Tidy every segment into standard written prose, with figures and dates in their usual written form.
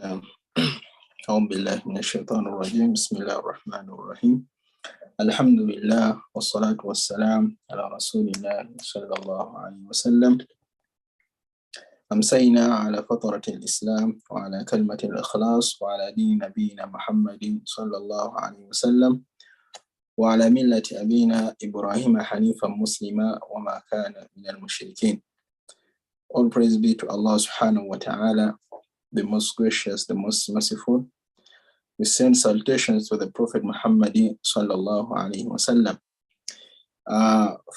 نعم. أعوذ بالله من الشيطان الرجيم. بسم الله الرحمن الرحيم. الحمد لله والصلاة والسلام على رسول الله صلى الله عليه وسلم. أمسينا على فطرة الإسلام وعلى كلمة الإخلاص وعلى دين نبينا محمد صلى الله عليه وسلم وعلى ملة أبينا إبراهيم حنيفا مسلما وما كان من المشركين. All praise be to Allah subhanahu wa ta'ala, the most gracious, the most merciful. We send salutations to the Prophet Muhammad sallallahu alaihi wasallam.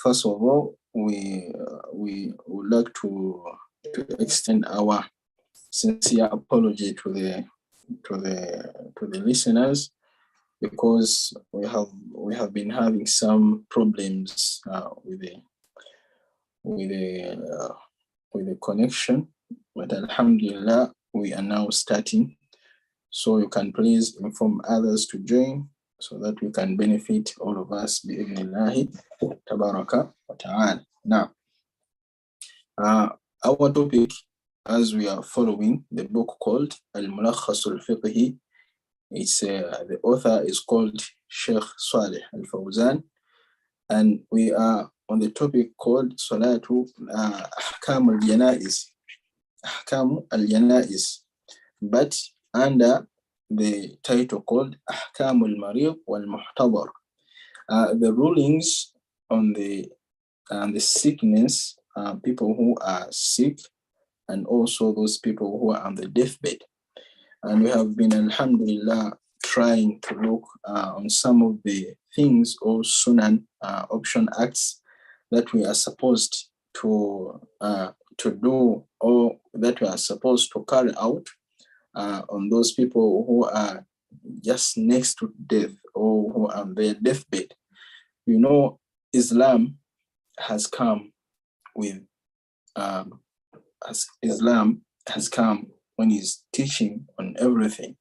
First of all, we would like to extend our sincere apology to the listeners, because we have been having some problems with the connection, but alhamdulillah we are now starting. So you can please inform others to join so that we can benefit all of us bi'idhnillahi tabaraka wa ta'ala. Now, our topic, as we are following the book called Al-Mulakhas al-Fiqhi, it's the author is called Sheikh Saleh Al-Fawzan, and we are on the topic called Salatu Ahkam al-Janaiz. Ahkam al-Janaiz, but under the title called Ahkam al-Marid wal-Muhtadar, the rulings on the sickness, people who are sick, and also those people who are on the deathbed. And we have been, alhamdulillah, trying to look on some of the things or sunan option acts that we are supposed to do, or that we are supposed to carry out on those people who are just next to death or who are on their deathbed. You know, Islam has come with Islam has come when he's teaching on everything.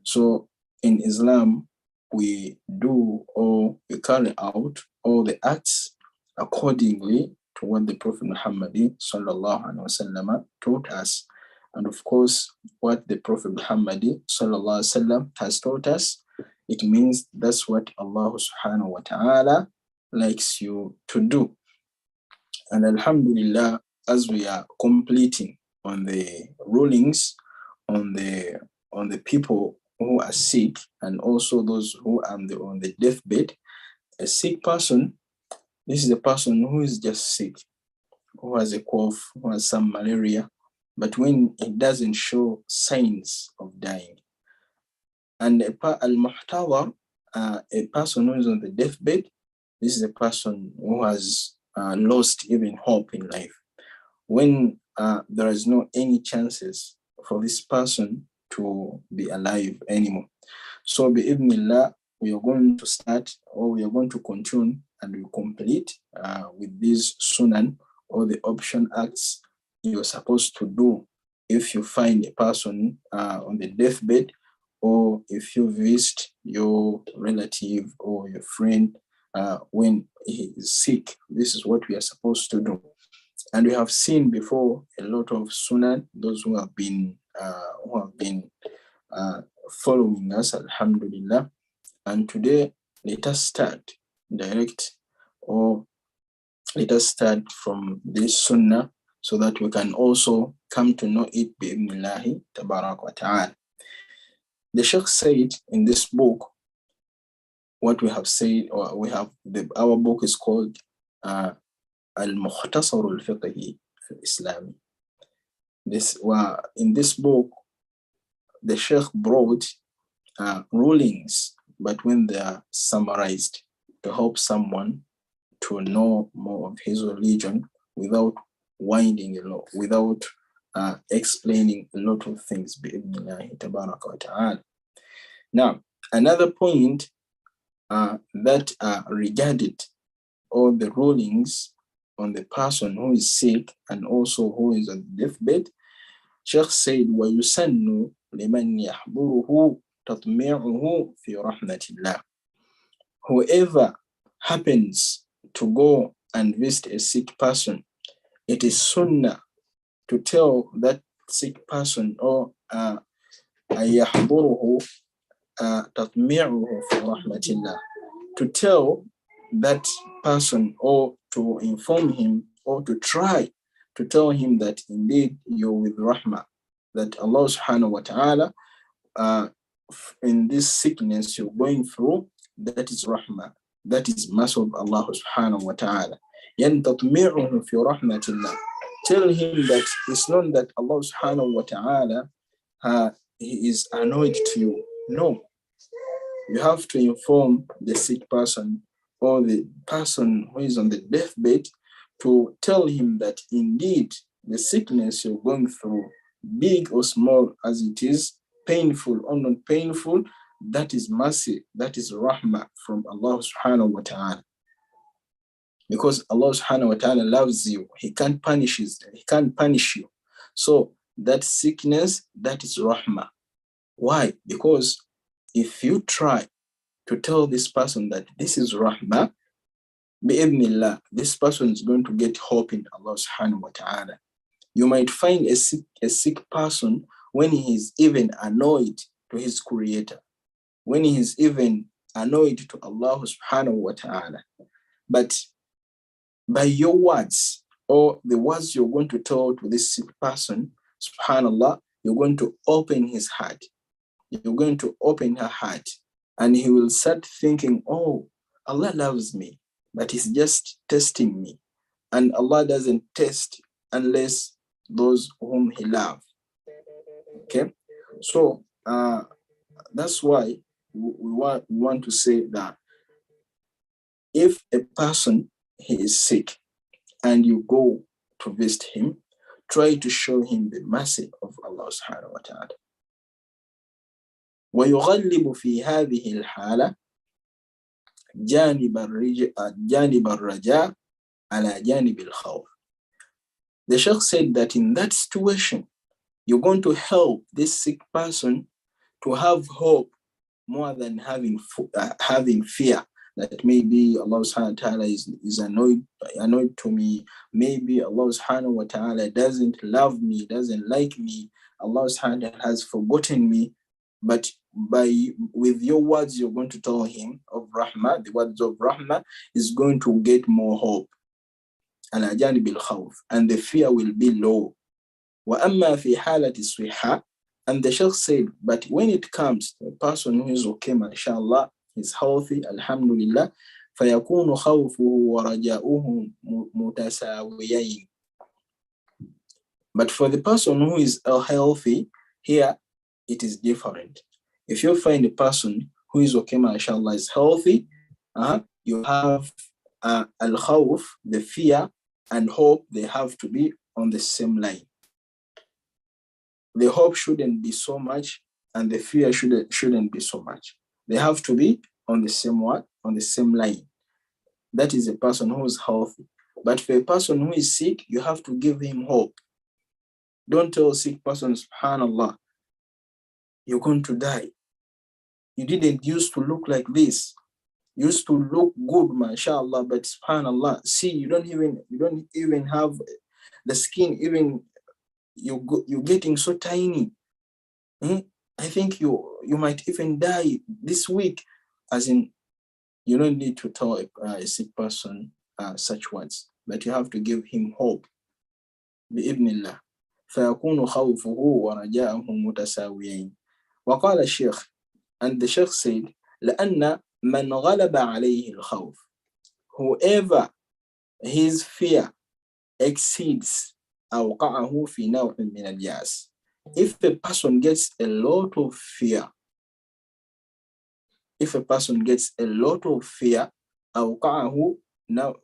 So in Islam, we do or we carry out all the acts accordingly to what the Prophet Muhammad sallallahu alaihi wasallam taught us. And of course, what the Prophet Muhammad sallallahu alaihi wasallam has taught us, it means that's what Allah subhanahu wa ta'ala likes you to do. And alhamdulillah, as we are completing on the rulings on the people who are sick, and also those who are on the deathbed, a sick person, this is a person who is just sick, who has a cough, who has some malaria, but when it doesn't show signs of dying. And al-muhtadar, a person who is on the deathbed, this is a person who has lost even hope in life. When there is no any chances for this person to be alive anymore. So bi'idhnillah, we are going to start, or we are going to continue and we complete with these sunan, or the option acts you're supposed to do if you find a person on the deathbed, or if you visit your relative or your friend when he is sick. This is what we are supposed to do. And we have seen before a lot of sunan, those who have been following us, alhamdulillah. And today, let us start direct, or let us start from this sunnah, so that we can also come to know it bi'idhnillahi tabarak wa ta'ala. The Sheikh said in this book, what we have said, or we have, our book is called Al-Mukhtasar al-Fiqhi al-Islami. In this book, the Sheikh brought rulings, but when they are summarized, to help someone to know more of his religion without winding a lot, without explaining a lot of things. Bi'idhnillahi tabaraka wa ta'ala. Now, another point that regarded all the rulings on the person who is sick and also who is on the deathbed, Sheikh said, وَيُسَنُّ لِمَنْ يَحْبُرُهُ تَطْمِعُهُ فِي رَحْمَةِ اللَّهِ. Whoever happens to go and visit a sick person, it is sunnah to tell that sick person, or أن يحضره تطميعه في رحمة الله, to tell that person or to inform him or to try to tell him that indeed you're with rahmah, that Allah subhanahu wa ta'ala in this sickness you're going through, that is rahmah, that is mercy of Allah subhanahu wa ta'ala. يعني تطميعه في رحمة الله, tell him that it's not that Allah subhanahu wa ta'ala he is annoyed to you. No, you have to inform the sick person or the person who is on the deathbed to tell him that indeed the sickness you're going through, big or small as it is, painful or not painful, that is mercy, that is rahmah from Allah subhanahu wa ta'ala. Because Allah subhanahu wa ta'ala loves you, He can't punish you. So that sickness, that is rahmah. Why? Because if you try to tell this person that this is rahmah, bi'idhnillah, this person is going to get hope in Allah subhanahu wa ta'ala. You might find a sick person when he is even annoyed to his creator, when he is even annoyed to Allah subhanahu wa ta'ala. But by your words or the words you're going to tell to this sick person, subhanallah, you're going to open his heart. You're going to open her heart, and he will start thinking, oh, Allah loves me, but He's just testing me. And Allah doesn't test unless those whom He loves. Okay? So that's why we want to say that if a person he is sick and you go to visit him, try to show him the mercy of Allah subhanahu wa ta'ala. ويغلب في هذه الحالة جانب الرجاء على جانب الخوف. The Sheikh said that in that situation, you're going to help this sick person to have hope more than having fear that maybe Allah subhanahu wa ta'ala is annoyed to me. Maybe Allah subhanahu wa ta'ala doesn't love me, doesn't like me. Allah subhanahu wa ta'ala has forgotten me. But with your words, you're going to tell him of rahmah. The words of rahmah is going to get more hope. And the fear will be low. وَأَمَّا فِي حَالَةِ الصِّحَّةِ, and the Sheikh said, but when it comes to a person who is okay, mashallah, is healthy, alhamdulillah, فَيَكُونُ خَوْفُهُ وَرَجَاؤُهُ مُتَسَاوِيَيْنِ. But for the person who is healthy, here it is different. If you find a person who is okay, mashallah, is healthy, you have al-khawf, the fear, and hope, they have to be on the same line. The hope shouldn't be so much, and the fear shouldn't be so much. They have to be on the same line. That is a person who is healthy. But for a person who is sick, you have to give him hope. Don't tell a sick person, subhanallah, you're going to die. You didn't used to look like this. You used to look good, mashallah, but subhanallah, see, you don't even have the skin, even you're getting so tiny. I think you might even die this week. As in, you don't need to tell a sick person such words, but you have to give him hope. بإذن الله. فيكون خوفه ورجاءه متساويين. وقال الشيخ, and the Sheikh said, لأن من غلب عليه الخوف, whoever his fear exceeds أوقعه في نوع من الياس. If a person gets a lot of fear, أوقعه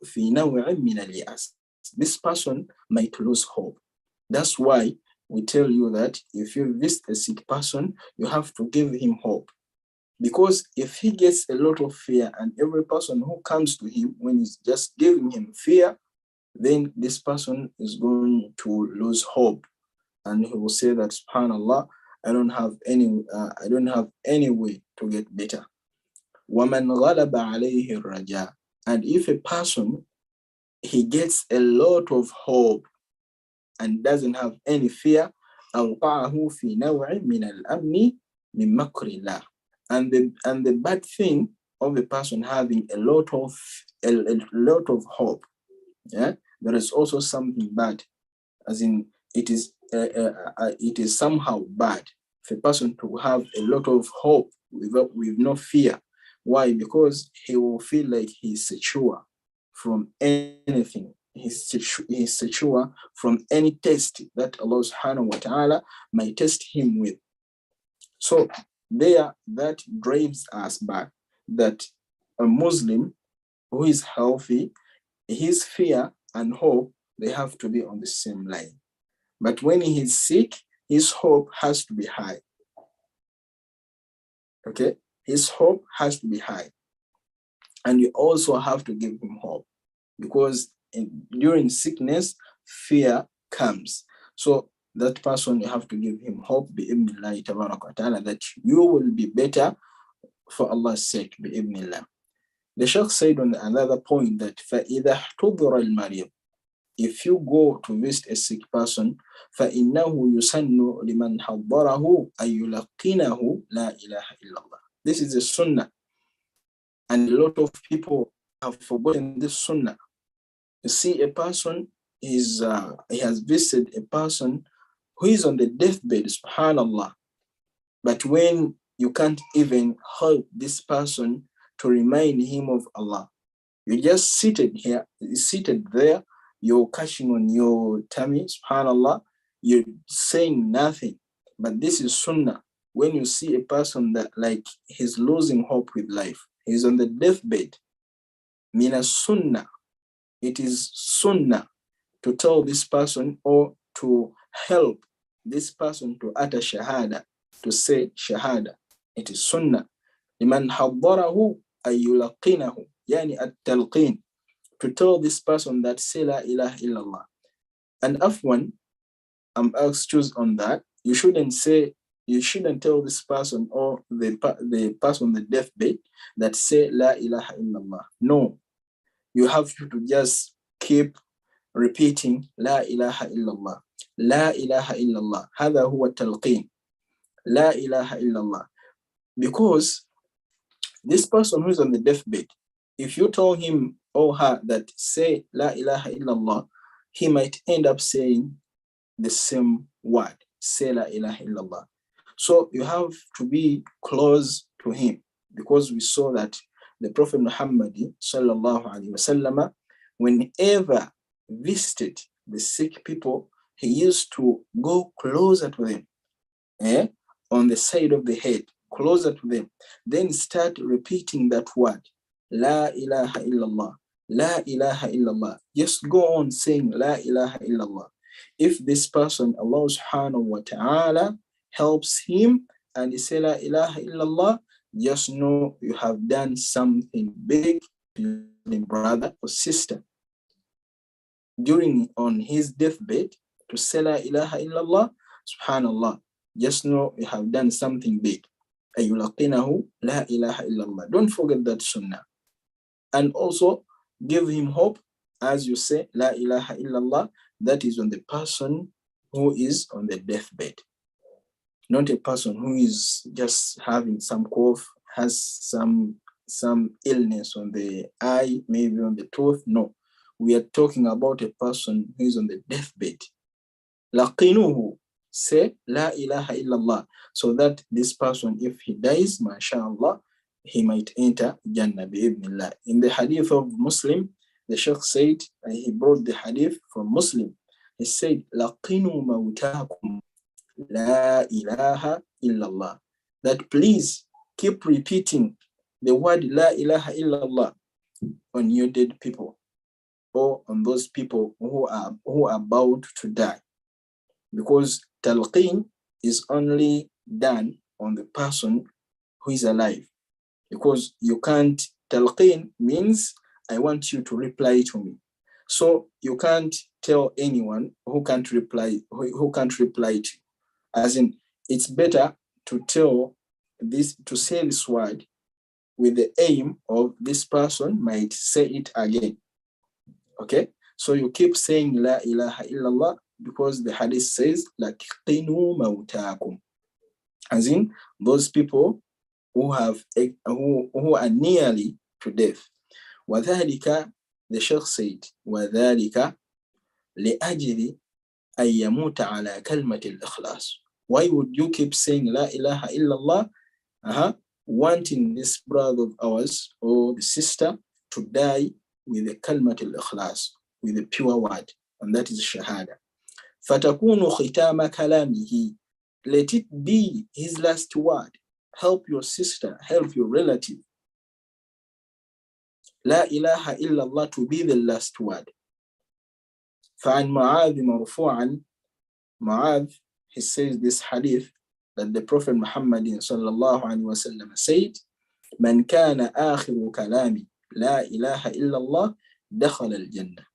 في نوع من الياس, this person might lose hope. That's why we tell you that if you visit a sick person, you have to give him hope. Because if he gets a lot of fear, and every person who comes to him, when he's just giving him fear, then this person is going to lose hope. And he will say that, subhanallah, I don't have any way to get better. وَمَنْ غَلَبَ عَلَيْهِ الرَّجَاء, and if a person, he gets a lot of hope and doesn't have any fear, أوقعه في نوع من الأمن من مكر الله. And the bad thing of a person having a lot of hope, yeah, there is also something bad, as in it is somehow bad for a person to have a lot of hope with no fear. Why? Because he will feel like he's secure from anything. He's secure from any test that Allah subhanahu wa ta'ala might test him with. So there, that drives us back that a Muslim who is healthy, his fear and hope, they have to be on the same line. But when he is sick, his hope has to be high. Okay? His hope has to be high. And you also have to give him hope, because during sickness, fear comes. So that person, you have to give him hope, bi'ibnillahi tabaraka wa ta'ala, that you will be better for Allah's sake, bi'ibnillah. The Shaykh said on another point that فَإِذَا احْتُضِرَ الْمَرِيض, if you go to visit a sick person, فَإِنَّهُ يُسَنُّ لِمَنْ حَضَّرَهُ أَن يُلَقِّنَهُ لَا إِلَهَ إِلَّا اللَّهِ. This is a sunnah. And a lot of people have forgotten this sunnah. You see, a person he has visited a person who is on the deathbed, subhanallah. But when you can't even help this person to remind him of Allah, you just seated there, you're catching on your tummy, subhanallah, you're saying nothing. But this is sunnah. When you see a person that like he's losing hope with life, he's on the deathbed, mina sunnah, it is sunnah to tell this person or to help this person to utter shahada, to say shahada. It is sunnah. لمن حضره أن يلقنه, يعني التلقين, to tell this person that say la ilaha illallah. And afwan, I'm excused on that. You shouldn't tell this person or the person on the deathbed that say la ilaha illallah. No, you have to just keep repeating la ilaha illallah, la ilaha illallah. هذا هو التلقين, la ilaha illallah. Because this person who is on the deathbed, if you tell him or her that say la ilaha illallah, he might end up saying the same word, say la ilaha illallah. So you have to be close to him, because we saw that the Prophet Muhammad sallallahu alaihi wasallam, whenever visited the sick people, he used to go closer to them, on the side of the head, closer to them, then start repeating that word, la ilaha illallah, la ilaha illallah. Just go on saying la ilaha illallah. If this person, Allah subhanahu wa ta'ala, helps him and he say la ilaha illallah, just know you have done something big to your brother or sister. During on his deathbed, to say la ilaha illallah, subhanallah, just know you have done something big. Ayulaqinahu la ilaha illallah. Don't forget that sunnah. And also give him hope as you say la ilaha illallah. That is on the person who is on the deathbed, not a person who is just having some cough, has some illness on the eye, maybe on the tooth. No, we are talking about a person who is on the deathbed. Laqinuhu, say la ilaha illallah, so that this person, if he dies, mashallah, he might enter Jannah bi'ibnillah. In the hadith of Muslim, the Shaykh said, he brought the hadith from Muslim. He said, laqinu mawtakum la ilaha illallah. That please keep repeating the word la ilaha illallah on your dead people, or on those people who are about to die. Because talqeen is only done on the person who is alive. Because you can't, talqeen means I want you to reply to me. So you can't tell anyone who can't reply to you. As in, it's better to say this word with the aim of this person might say it again. Okay? So you keep saying la ilaha illallah because the hadith says, لَكِقِنُوا مَوْتَاكُمْ, as in those people who are nearly to death. وَذَلِكَ, the Shaykh said, وَذَلِكَ لِأَجْلِ أَن يَمُوتَ عَلَى كَلْمَةِ الْإِخْلَاصِ. Why would you keep saying La ilaha illallah, wanting this brother of ours or the sister to die with the kalmat al-ikhlas, with the pure word, and that is shahada. فَتَكُونُ خِتَامَ كَلَامِهِ, let it be his last word. Help your sister, help your relative. La ilaha illallah to be the last word. فَعَنْ مُعَاذِ مَرْفُوعًا, Mu'adh, he says this hadith that the Prophet Muhammad sallallahu alaihi wasallam said, "Man kana akhiru kalami la ilaha illallah dakhala al-jannah."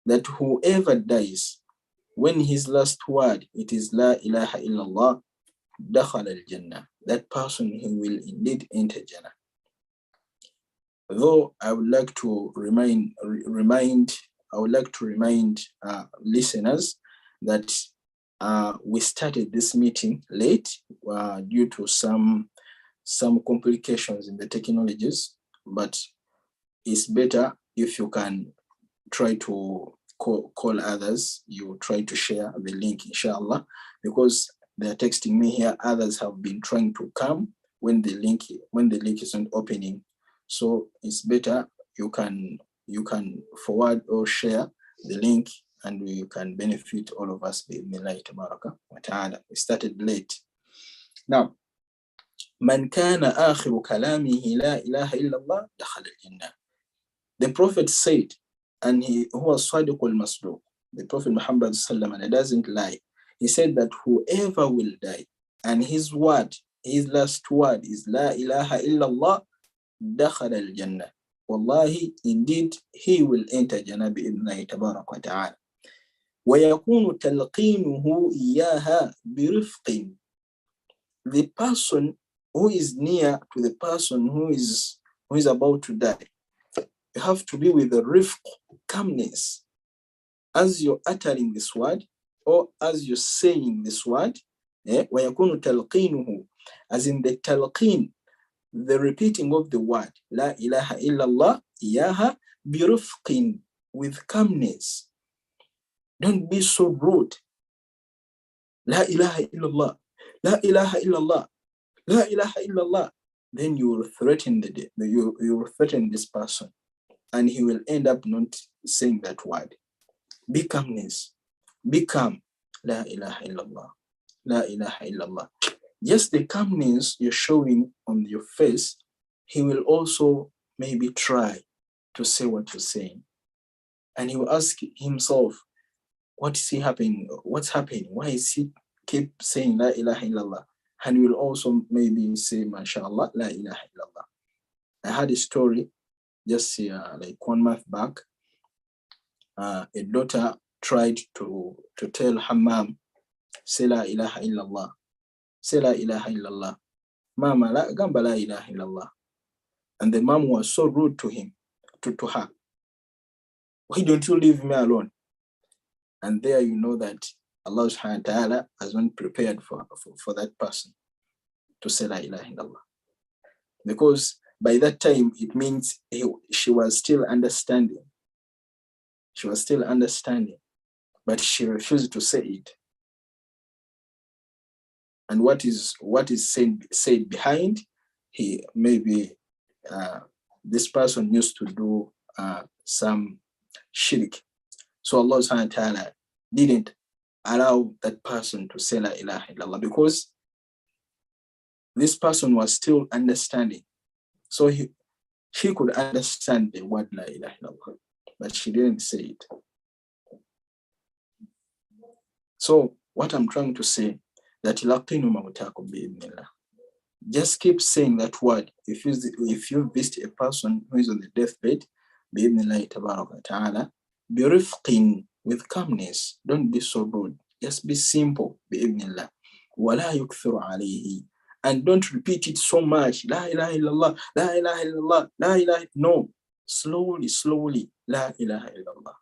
That whoever dies when his last word it is la ilaha illallah, dakhala al-jannah, that person he will indeed enter Jannah. Though I would like to remind listeners that we started this meeting late due to some complications in the technologies, but it's better if you can try to call others, you try to share the link, inshallah, because they're texting me here. Others have been trying to come when the link isn't opening. So it's better you can forward or share the link, and we can benefit all of us. We started late. Now, Man kana akhiru kalamihi la ilaha illallah dakhala al-jannah. The Prophet said, and he was sadiqul masduq, the Prophet Muhammad sallallahu alaihi wasallam, doesn't lie. He said that whoever will die and his last word is la ilaha illallah dakhala al-jannah. Wallahi, indeed, he will enter Jannah bi'idhnihi tabarak wa ta'ala. وَيَكُونُ تَلْقِينُهُ إِيَّاهَا بِرِفْقٍ. The person who is near to the person who is about to die, you have to be with the rifq, calmness, as you're uttering this word or as you're saying this word. وَيَكُونُ تَلْقِينُهُ, as in the talqeen, the repeating of the word La ilaha illallah iyaha birufqin, with calmness. Don't be so rude. La ilaha illallah, la ilaha illallah, la ilaha illallah. Then you will threaten you will threaten this person, and he will end up not saying that word. Be calmness. Be calm. La ilaha illallah, la ilaha illallah. Just the calmness you're showing on your face, he will also maybe try to say what you're saying. And he will ask himself, what is he happening? What's happening? Why is he keep saying La ilaha illallah? And he will also maybe say, MashaAllah, La ilaha illallah. I had a story just like 1 month back. A daughter tried to tell her mom, say La ilaha illallah. Say La ilaha illallah. Mama, gamba La ilaha illallah. And the mom was so rude to her. Why don't you leave me alone? And there you know that Allah subhanahu wa ta'ala has been prepared for that person to say La ilaha illallah. Because by that time, it means she was still understanding. She was still understanding, but she refused to say it. And what is said behind, he maybe this person used to do some shirk. So Allah subhanahu wa ta'ala didn't allow that person to say La ilaha illallah, because this person was still understanding. So she could understand the word La ilaha illallah, but she didn't say it. So what I'm trying to say, that just keep saying that word. If you visit a person who is on the deathbed, with calmness, don't be so rude. Just be simple, and don't repeat it so much. La ilaha illallah, la ilaha illallah, la ilaha. No, slowly, la ilaha illallah.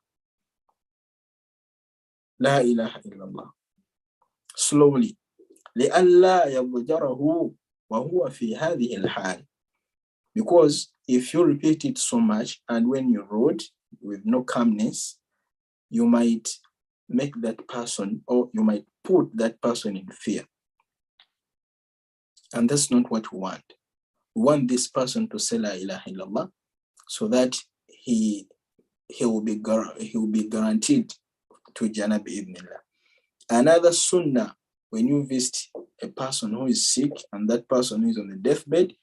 La ilaha illallah. Slowly. لئلا يضجره وهو في هذه الحال. Because if you repeat it so much and when you wrote with no calmness, you might make that person, or you might put that person in fear. And that's not what we want. We want this person to say La ilaha illallah so that he will be guaranteed to Jannah bi'idhnillah. Another sunnah, when you visit a person who is sick and that person who is on the deathbed,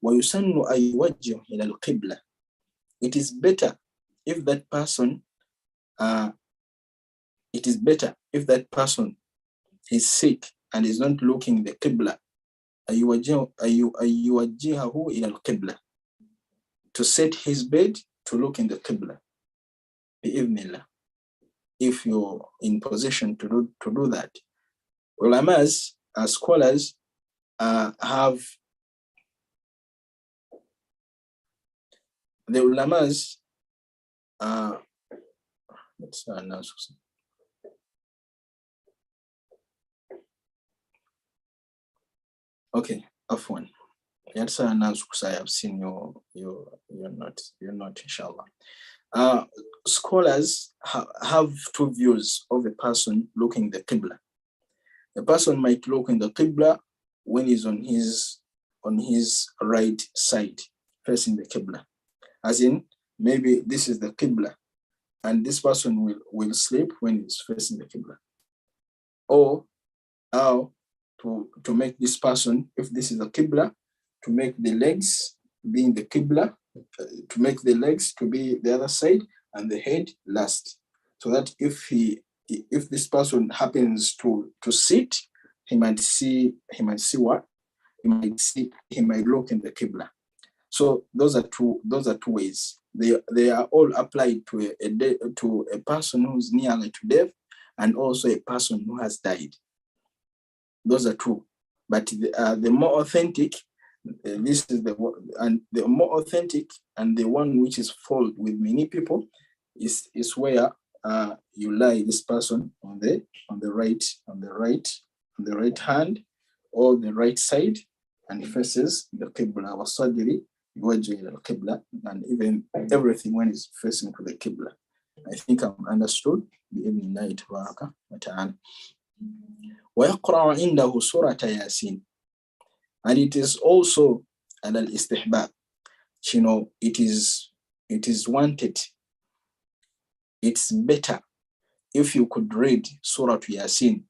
وَيُسَنُّ أَن يُوَجِّهُ إِلَى الْقِبْلَةِ. It is better if that person is sick and is not looking the Qibla, أَيُوَجِّهَهُ إِلَى الْقِبْلَةِ, to set his bed to look in the Qibla. بِإِذْنِ. If you're in position to do that. Ulamas, scholars, have the ulamas, okay, afwan. Yes, I have seen you're not, inshallah. Scholars have two views of a person looking the Qibla. A person might look in the Qibla when he's on his right side, facing the Qibla. As in, maybe this is the Qibla, and this person will sleep when he's facing the Qibla. Or how to make this person, if this is the Qibla, to make the legs be in the Qibla, to make the legs to be the other side and the head last. So that if this person happens to sit, he might look in the Qibla. So those are two ways. They are all applied to a person who's nearly to death and also a person who has died. Those are two. But the more authentic, this is the more authentic, and the one which is followed with many people is where you lie this person on the right hand or the right side, and faces the Qibla wa sadri yuwajjihu ila al-Qibla, and even everything when it's facing to the Qibla. I think I'm understood. Bi-idhnillahi tabaraka wa ta'ala. ويقرأ عنده سورة ياسين. And it is also al-istihbab. It is wanted. It's better if you could read Surah Yasin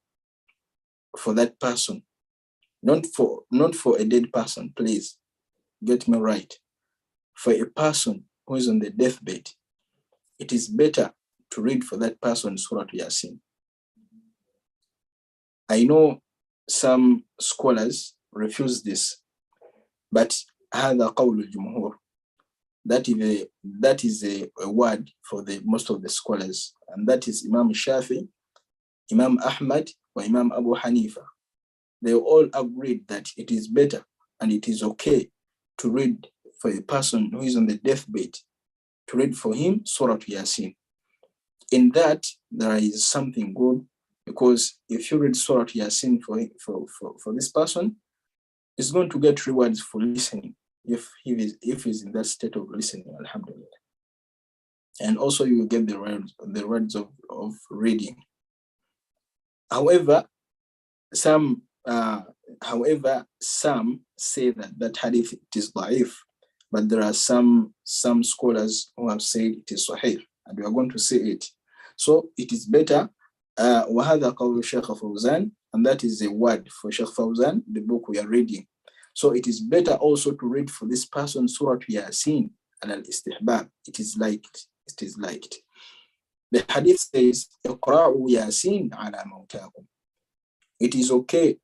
for that person, not for a dead person, please get me right. For a person who is on the deathbed, it is better to read for that person Surah Yasin. I know some scholars refuse this, but هذا قول الجمهور. That is a word for the most of the scholars, and that is Imam Shafi, Imam Ahmad, or Imam Abu Hanifa. They all agreed that it is better and it is okay to read for a person who is on the deathbed, to read for him Surah Yasin. In that, there is something good, because if you read Surah Yasin for this person, he's going to get rewards for listening, if he's in that state of listening, alhamdulillah. And also you will get the rewards of reading. However, some say that hadith, it is da'if, but there are some scholars who have said it is sahih, and we are going to say it. So it is better. وَهَذَا قَوْلُ Sheikh Fawzan, and that is a word for Sheikh Fawzan, the book we are reading. So it is better also to read for this person Surah Yasin and al-istihbab. It is liked. The hadith says, اقرأوا ياسين على موتاكم. It is okay,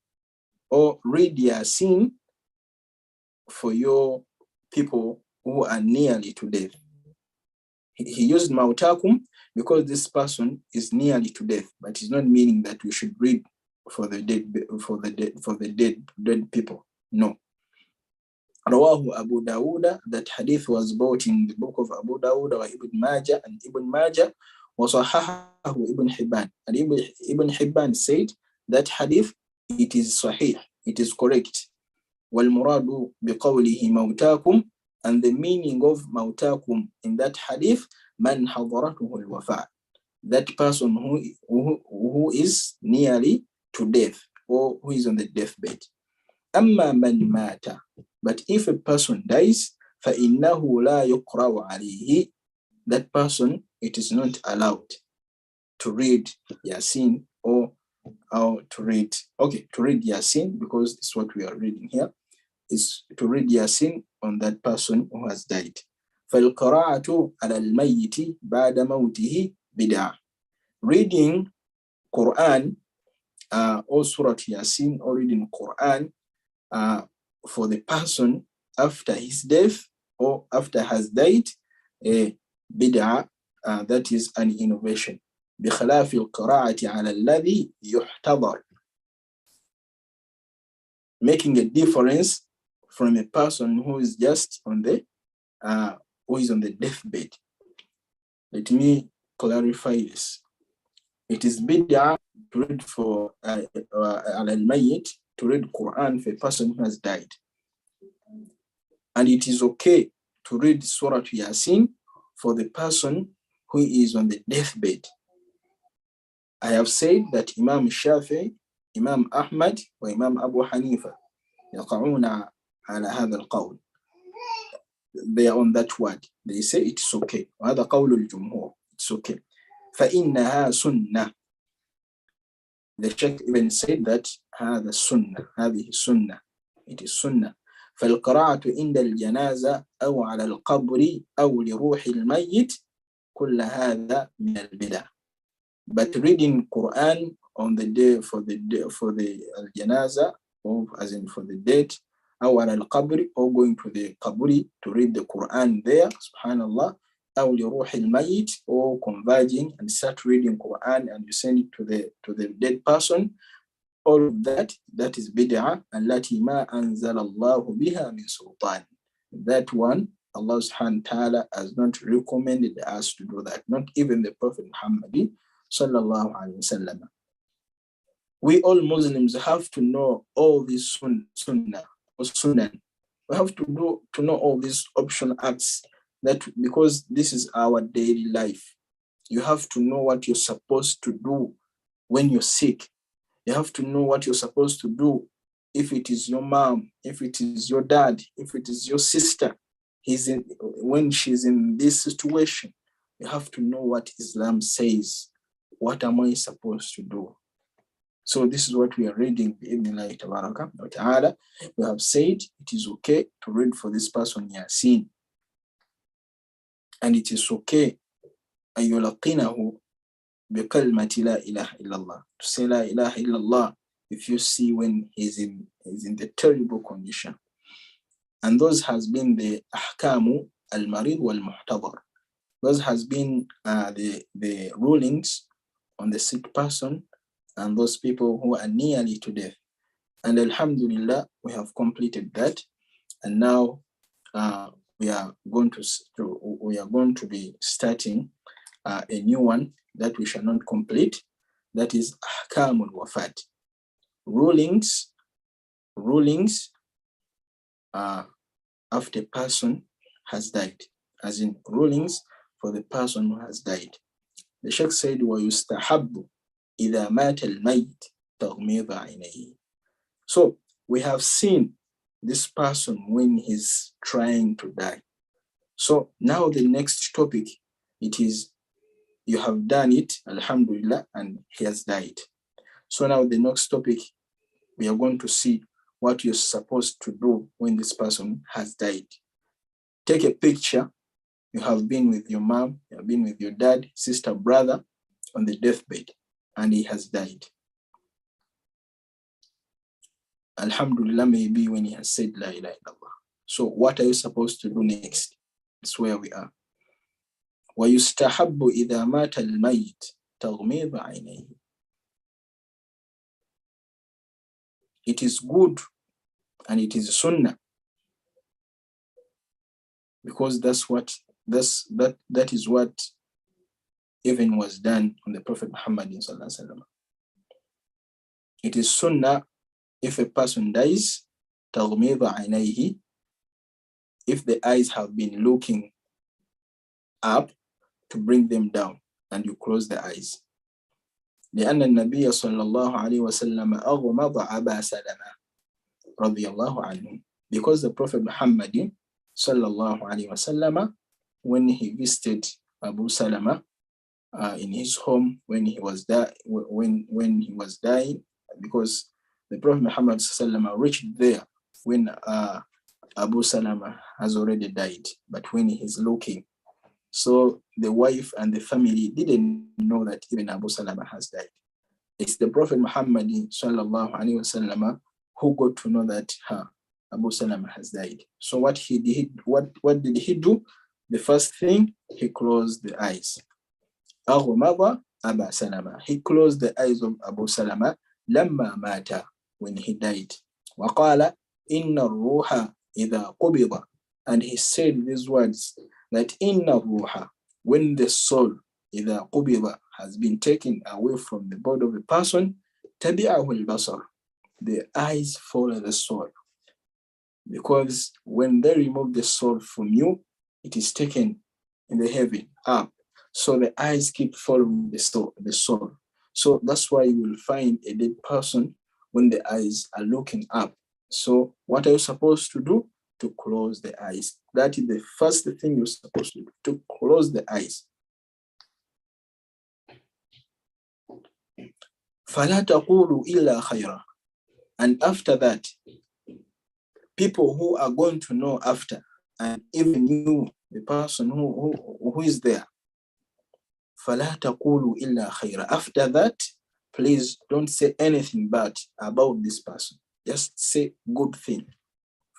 or read Yasin for your people who are nearly to death. He used mautakum because this person is nearly to death, but it's not meaning that we should read for the dead people. No. Rawahu Abu Dawud, that hadith was brought in the book of Abu Dawud or Ibn Majah, and Ibn Majah وصححه Ibn Hibban. And Ibn Hibban said that hadith, it is sahih, it is correct. وَالْمُرَادُ بِقَوْلِهِ مَوْتَاكُمْ, and the meaning of مَوْتَاكُمْ in that hadith, مَنْ حَضَرَتُهُ الْوَفَاء, that person who is nearly to death, or who is on the deathbed. أَمَّا مَنْ مَاتَ, but if a person dies, فَإِنَّهُ لَا يُقْرَأُ عَلَيْهِ, that person, it is not allowed to read Yasin or to read Yasin, because it's what we are reading here, is to read Yasin on that person who has died. فَالْقَرَاءَةُ عَلَى الْمَيِّتِ بَعْدَ مَوْتِهِ بِدْعَةٌ, reading Quran or Surah Yasin, or reading Quran for the person after his death or after has died, bid'ah, that is an innovation. بخلاف القراءة على الذي يحتضر, making a difference from a person who is just on the deathbed. Let me clarify this. It is bid'ah to read for al-mayyit, to read Quran for a person who has died, and it is okay to read Surah Yasin for the person who is on the deathbed. I have said that Imam Shafi'i, Imam Ahmad, or Imam Abu Hanifa يقعون على هذا القول. They are on that word. They say it's okay. وهذا قول الجمهور. It's okay. فإنها سنة. The Sheikh even said that هذا السنة. هذه السنة. It is sunnah. فالقراءة عند الجنازة أو على القبر أو لروح الميت كل هذا من البدع. But reading Quran on the day for the janaza, or as in for the dead, or al qabri, or going to the qabri to read the Quran there, subhanallah, or li ruh al mayit, or converging and start reading Quran and you send it to the dead person, all of that is bid'ah, allati ma anzala Allahu biha min sultan. That one, Allah subhanahu wa ta'ala has not recommended us to do that, not even the Prophet Muhammad sallallahu alaihi wasallam. We all Muslims have to know all these sunnah or sunan. We have to know all these optional acts, that because this is our daily life. You have to know what you're supposed to do when you're sick. You have to know what you're supposed to do if it is your mom, if it is your dad, if it is your sister, when she's in this situation. You have to know what Islam says. What am I supposed to do? So this is what we are reading. We have said it is okay to read for this person Yasin. And it is okay to say la ilaha illallah if you see when he's in the terrible condition. And those has been the ahkamu al-marid wal-muhtadar. Those has been the rulings on the sick person and those people who are nearly to death. And alhamdulillah, we have completed that. And now we are going to be starting a new one that we shall not complete. That is ahkamul wafat. Rulings after a person has died, as in rulings for the person who has died. The Sheikh said, وَيُسْتَحَبُّ إِذَا مَاتَ الْمَيِّتِ تَغْمِيضَ عَيْنَيْهِ. So we have seen this person when he's trying to die. So now the next topic, it is, you have done it, alhamdulillah, and he has died. So now the next topic, we are going to see what you're supposed to do when this person has died. Take a picture. You have been with your mom, you have been with your dad, sister, brother on the deathbed, and he has died. Alhamdulillah, maybe when he has said la ilaha illallah. So what are you supposed to do next? That's where we are. وَيُسْتَحَبُّ إِذَا مَاتَ الْمَيِّتِ تَغْمِيضَ عَيْنَيْهِ. It is good and it is sunnah, because that is what even was done on the Prophet Muhammad sallallahu alaihi wasallam. It is sunnah if a person dies, تغميض عينيه, if the eyes have been looking up, to bring them down and you close the eyes. لأن النبي صلى الله عليه وسلم أغمض أبا سلمة رضي الله عنه, because the Prophet Muhammad صلى الله عليه وسلم, when he visited Abu Salama in his home when he was when he was dying, because the Prophet Muhammad صلى الله عليه وسلم reached there when Abu Salama has already died, but when he's looking, so the wife and the family didn't know that even Abu Salama has died. It's the Prophet Muhammad sallallahu alaihi wasallam who got to know that Abu Salama has died. So what did he do? The first thing, he closed the eyes. أغمض أبا سلمة. He closed the eyes of Abu Salama لما مات, when he died. وقال إن الروح إذا قبض. And he said these words, that إن الروح, when the soul إذا قبض has been taken away from the body of a person, تبعه البصر, the eyes follow the soul. Because when they remove the soul from you, it is taken in the heaven up. So the eyes keep following the soul. So that's why you will find a dead person when the eyes are looking up. So what are you supposed to do? To close the eyes. That is the first thing you're supposed to do, to close the eyes. فَلَا تَقُولُوا إِلَّا خَيْرًا. And after that, people who are going to know after, and even you, the person who is there, فَلَا تَقُولُوا إِلَّا خَيْرًا. After that, please don't say anything bad about this person. Just say good thing.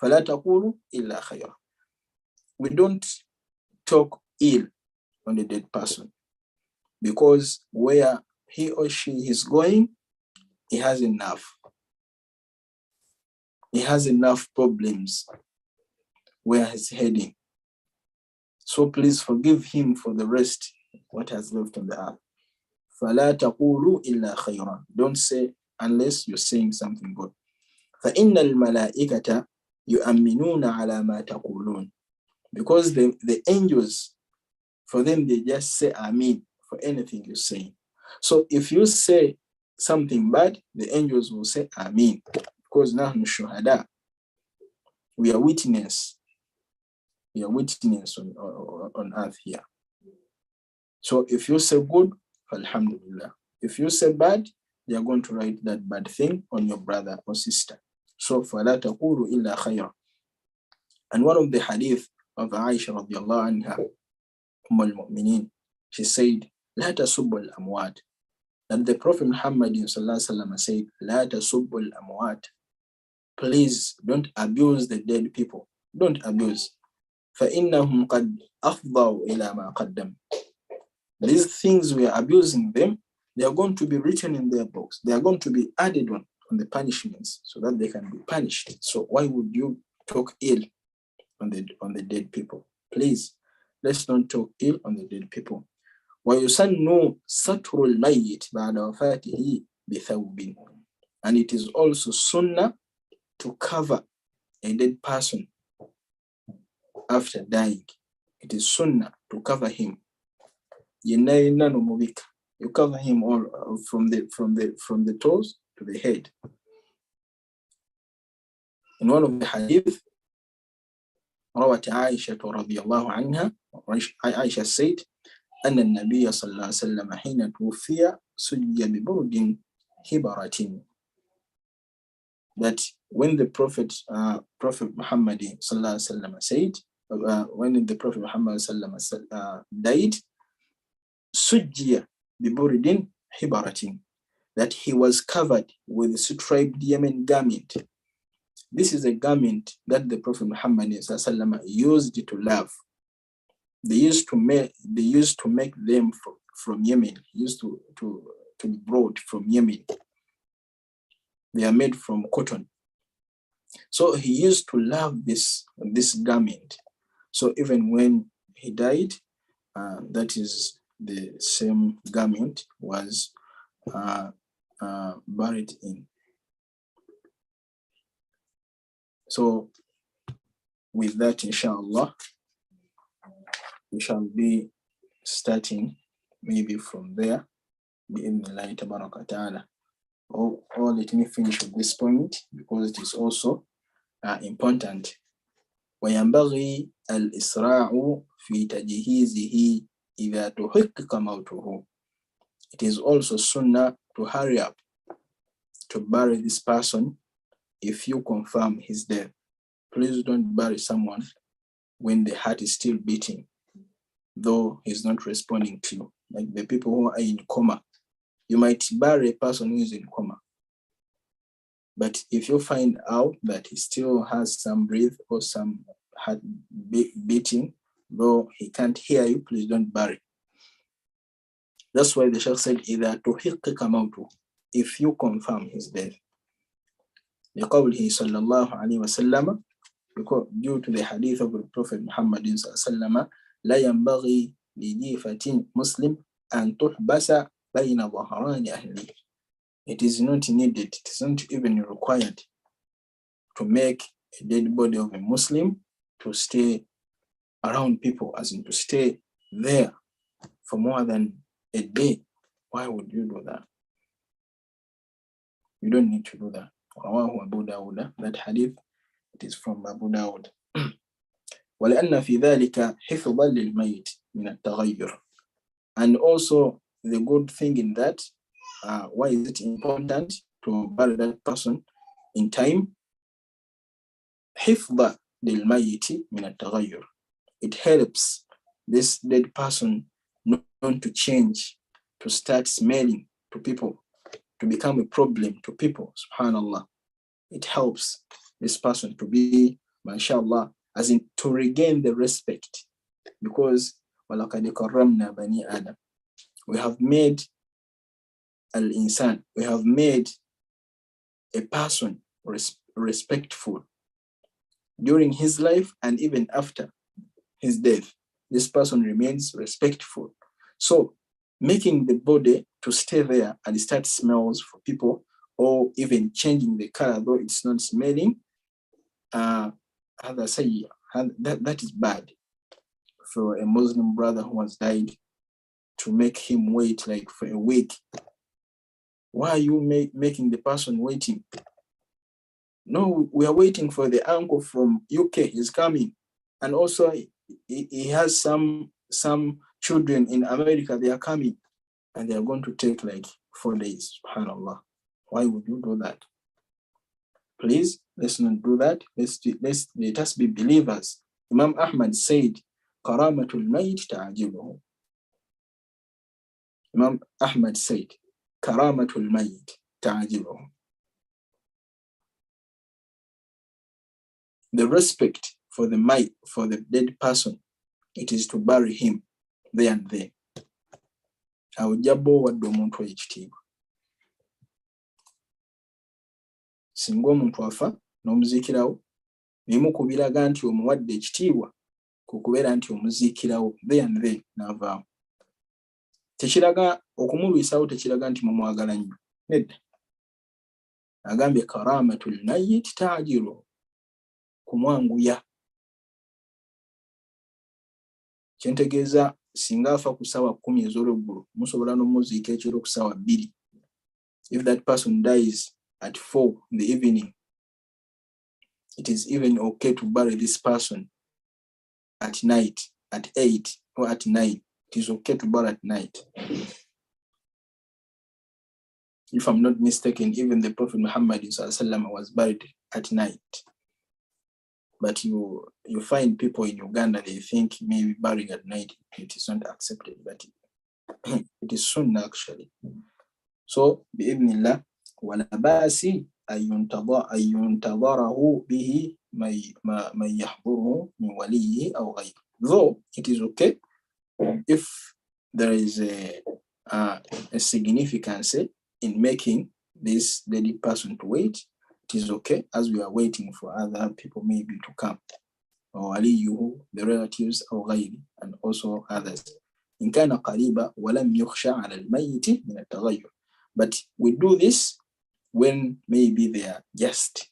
فَلَا تَقُولُوا إِلَّا خَيْرًا. We don't talk ill on the dead person, because where he or she is going, he has enough. He has enough problems where he's heading. So please forgive him for the rest, what has left on the earth. فَلَا تَقُولُوا إِلَّا خَيْرًا. Don't say unless you're saying something good. فَإِنَّ الْمَلَائِكَةَ يُؤَمِّنُونَ عَلَى مَا تَقُولُونَ. Because the angels, for them, they just say Amen for anything you're saying. So if you say something bad, the angels will say Amen. Because نحن شهداء, we are witness. We are witness on earth here. So if you say good, alhamdulillah. If you say bad, they are going to write that bad thing on your brother or sister. So فَلَا تَقُولُوا إِلَّا خَيْرًا. And one of the hadith of Aisha radiallahu anha, al-Mu'mineen, she said, لا تسبوا الأموات. That the Prophet Muhammad sallallahu alaihi wasallam said, لا تسبوا الأموات. Please don't abuse the dead people. Don't abuse. فَإِنَّهُمْ قَدْ أَفْضَوْا إِلَى مَا قَدَّمْ. These things we are abusing them, they are going to be written in their books. They are going to be added on the punishments so that they can be punished. So why would you talk ill on the dead people? Please, let's not talk ill on the dead people. وَيُسَنُّ سَتْرُ الْمَيِّتِ بَعْدَ وَفَاتِهِ بِثَوْبٍ. And it is also sunnah to cover a dead person after dying. It is sunnah to cover him. You cover him all from the toes to the head. In one of the hadith, روت عائشة رضي الله عنها, Aisha said, أن النبي صلى الله عليه وسلم حين توفي سجي ببرد هبرة. That when the Prophet Muhammad sallallahu alaihi wasallam said, when the Prophet Muhammad sallallahu alaihi wasallam died, سجي ببرد هبرة, that he was covered with a striped Yemen garment. This is a garment that the Prophet Muhammad sallallahu alaihi wasallam used to love. They used to make them from Yemen. Used to be brought from Yemen. They are made from cotton. So he used to love this garment. So even when he died, that is the same garment was buried in. So with that, inshallah, we shall be starting maybe from there. Or let me finish with this point because it is also important. وينبغي الإسراع في تجهيزه إذا تحقق موته. It is also sunnah to hurry up to bury this person if you confirm his death. Please don't bury someone when the heart is still beating, though he's not responding to you. Like the people who are in coma. You might bury a person who is in coma. But if you find out that he still has some breath or some heart beating, though he can't hear you, please don't bury. That's why the Shaykh said, إِذَا تُحِقِّقَ مَوْتُهُ, if you confirm his death. لقوله صلى الله عليه وسلم, because due to the hadith of the Prophet Muhammad صلى الله عليه وسلم, لا ينبغي لجيفة مسلم أن تحبس بين ظهران أهله. It is not needed, it is not even required to make a dead body of a Muslim to stay around people, as in to stay there for more than a day. Why would you do that? You don't need to do that. That hadith, it is from Abu Dawud. ولأن في ذلك حفظا للميت من التغير. And also the good thing in that, why is it important to bury that person in time? حفظا للميت من التغير. It helps this dead person not to change, to start smelling to people, to become a problem to people. Subhanallah. It helps this person to be, mashallah, as in to regain the respect, because وَلَقَدْ كَرَّمْنَا بَنِي آدَمَ, we have made al-insan, we have made a person respectful during his life, and even after his death, this person remains respectful. So making the body to stay there and start smells for people, or even changing the color though it's not smelling, that is bad for a Muslim brother who has died, to make him wait like for a week. Why are you making the person waiting? No, we are waiting for the uncle from UK. He's coming, and also he has some children in America. They are coming, and they are going to take like 4 days. Subhanallah. Why would you do that? Please, let's not do that. Let us be believers. Imam Ahmad said, "Karamatul mayit ta'jiluhu." Imam Ahmad said, "Karamatul mayit ta'jiluhu." The respect for the dead person, it is to bury him there and there. Awujjabo wadde omuntu ekitiibwa. Singa omuntu afa n'omuziikirawo, bimu ku biraga nti omuwadde ekitiibwa kukubeera nti omuziikirawo there and there n'avaamu. Tekiraga okumulwisawo, tekiraga nti mumwagala nnyo. Nedda. Agambye karamatul mayyit ta'jilu, kumwanguya. Kyentegeeza singa afa ku ssaawa 10 ez'olweggulu, musobola n'omuziika ekiro ku ssaawa 2. If that person dies at 4 in the evening, it is even okay to bury this person at night, at 8 or at 9. It is okay to bury at night. If I'm not mistaken, even the Prophet Muhammad was buried at night. But you find people in Uganda, they think maybe burying at night, it is not accepted, but it is sunnah actually. So, bi'idhnillah, wala basi ayuntadharahu bihi may yahduruhu min waliyi aw ghayr. Though it is okay if there is a significance in making this dead person to wait, it is okay, as we are waiting for other people maybe to come, or waliyuhu, the relatives, or ghayri, and also others. إن كان قريبا ولم يخشى على الميت من التغير. But we do this when maybe they are just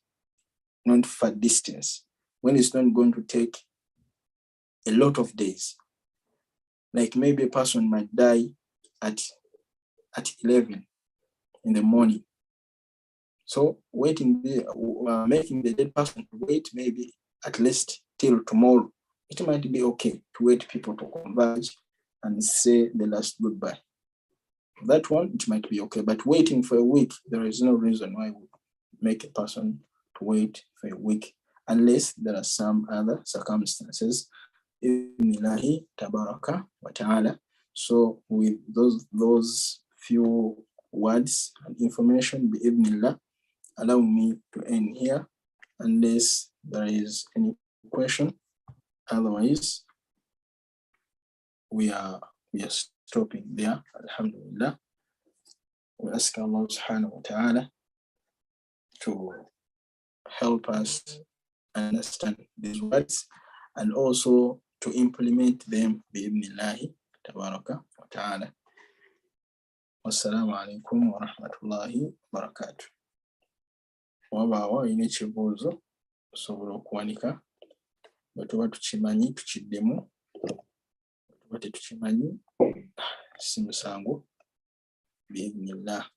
not far distance, when it's not going to take a lot of days. Like maybe a person might die at 11 in the morning. So making the dead person wait maybe at least till tomorrow, it might be okay to wait people to converge and say the last goodbye. That one, it might be okay, but waiting for a week, there is no reason why we make a person to wait for a week unless there are some other circumstances. Bismillahi tabaraka wa ta'ala. So with those few words and information, bi'idhnillah, allow me to end here unless there is any question. Otherwise, we are stopping there. Alhamdulillah. We ask Allah subhanahu wa ta'ala to help us understand these words and also to implement them bi'idhnillahi tabaraka wa ta'ala. Wassalamu alaikum wa rahmatullahi wa barakatuh. Wabaawo alina ekibuuzo osobola okuwanika, bwe tuba tukimanyi tukiddemu, bwe tetukimanyi si musango bi'idhnillah.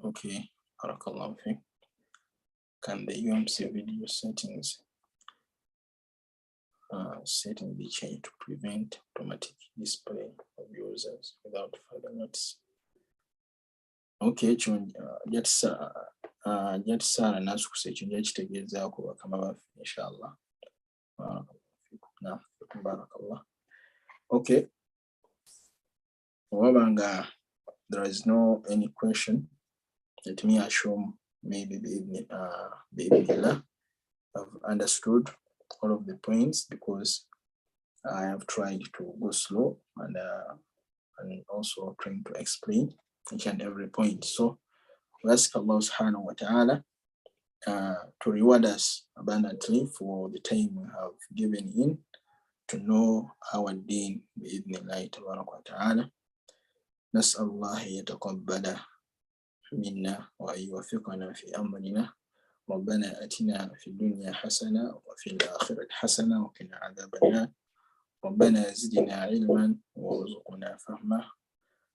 Okay, barakallahu fik. Can the UMC video settings setting be changed to prevent automatic display of users without further notice? Okay, Jatisara nasukuse ekyo nja kitegeezaako bakama baffe inshallah. Barakallah. Okay. Wabanga there is no any question, let me assume maybe bi'idhnillah I've understood all of the points because I have tried to go slow and also trying to explain each and every point. So we ask Allah subhanahu wa ta'ala to reward us abundantly for the time we have given in to know our deen bi'idhnillahi tabaraka wa ta'ala. نسأل الله يتقبل منا وأن يوفقنا في أمرنا. ربنا أتنا في الدنيا حسنة وفي الآخرة حسنة وقنا عذاب النار. ربنا زدنا علما وارزقنا فهما.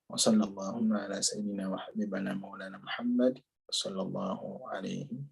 وصلى اللهم على سيدنا وحبيبنا مولانا محمد صلى الله عليه وسلم.